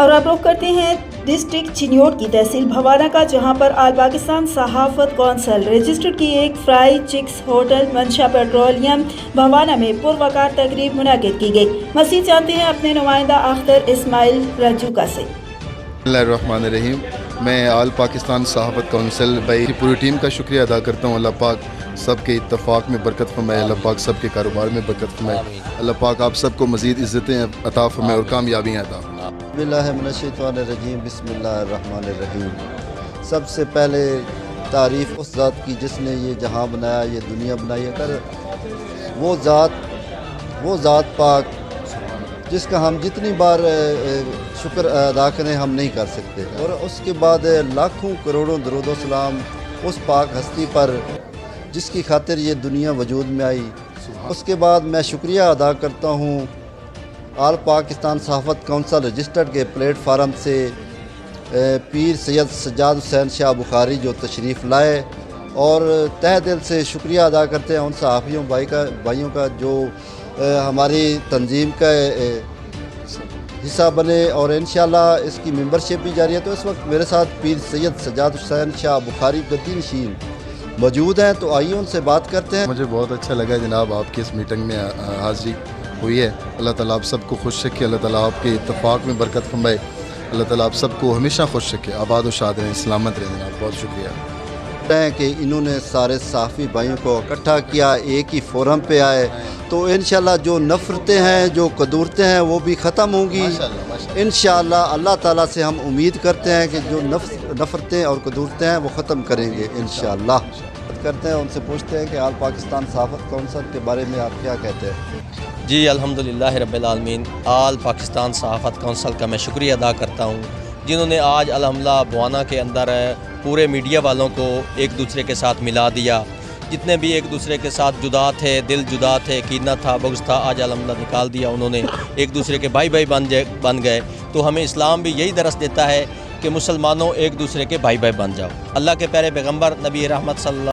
اور اب رخ کرتے ہیں ڈسٹرکٹ چنیوٹ کی تحصیل بھوانہ کا، جہاں پر آل پاکستان صحافت کونسل رجسٹرڈ کی ایک فرائی چکس ہوٹل منشا پیٹرولیم بھوانہ میں پروقار تقریب منعقد کی گئی۔ مزید جانتے ہیں اپنے نمائندہ اختر اسماعیل رجوکا سے۔ بسم اللہ الرحمن الرحیم۔ میں آل پاکستان صحافت کونسل بھائی کی پوری ٹیم کا شکریہ ادا کرتا ہوں۔ اللہ پاک سب کے اتفاق میں برکت فرمائے، اللہ پاک سب کے کاروبار میں برکت فرمائے، اللہ پاک آپ سب کو مزید عزتیں عطا فرمائے اور کامیابیاں عطا فرمائے۔ بسم اللہ من الشیطان الرجیم، بسم اللہ الرحمن الرحیم۔ سب سے پہلے تعریف اس ذات کی جس نے یہ جہاں بنایا، یہ دنیا بنائی، اگر وہ ذات پاک جس کا ہم جتنی بار شکر ادا کریں ہم نہیں کر سکتے، اور اس کے بعد لاکھوں کروڑوں درود و سلام اس پاک ہستی پر جس کی خاطر یہ دنیا وجود میں آئی۔ اس کے بعد میں شکریہ ادا کرتا ہوں آل پاکستان صحافت کونسل رجسٹرڈ کے پلیٹ فارم سے پیر سید سجاد حسین شاہ بخاری جو تشریف لائے، اور تہ دل سے شکریہ ادا کرتے ہیں ان صحافیوں بھائیوں کا جو ہماری تنظیم کا حصہ بنے، اور انشاءاللہ اس کی ممبرشپ بھی جاری ہے۔ تو اس وقت میرے ساتھ پیر سید سجاد حسین شاہ بخاری گدی نشین موجود ہیں، تو آئیے ان سے بات کرتے ہیں۔ مجھے بہت اچھا لگا جناب آپ کی اس میٹنگ میں حاضری ہوئی ہے۔ اللہ تعالیٰ آپ سب کو خوش رکھے، اللہ تعالیٰ آپ کے اتفاق میں برکت فرمائے، اللہ تعالیٰ آپ سب کو ہمیشہ خوش رکھے، آباد و شاد رہیں، سلامت رہیں جناب۔ بہت شکریہ کہ انہوں نے سارے صحافی بھائیوں کو اکٹھا کیا، ایک ہی فورم پہ آئے، تو انشاءاللہ جو نفرتیں ہیں، جو قدورتیں ہیں وہ بھی ختم ہوں گی انشاءاللہ۔ اللہ تعالیٰ سے ہم امید کرتے ہیں کہ جو نفرتیں اور قدورتیں ہیں وہ ختم کریں گے انشاءاللہ۔ بات کرتے ہیں ان سے، پوچھتے ہیں کہ آل پاکستان صحافت کونسل کے بارے میں آپ کیا کہتے ہیں؟ جی الحمدللہ رب العالمین، آل پاکستان صحافت کونسل کا میں شکریہ ادا کرتا ہوں، جنہوں نے آج الحمدللہ بھوانہ کے اندر پورے میڈیا والوں کو ایک دوسرے کے ساتھ ملا دیا۔ جتنے بھی ایک دوسرے کے ساتھ جدا تھے، دل جدا تھے، کینہ تھا، بغض تھا، آج الحمدللہ نکال دیا انہوں نے، ایک دوسرے کے بھائی بن گئے۔ تو ہمیں اسلام بھی یہی درس دیتا ہے کہ مسلمانوں ایک دوسرے کے بھائی بن جاؤ۔ اللہ کے پیارے پیغمبر نبی رحمت صلی اللہ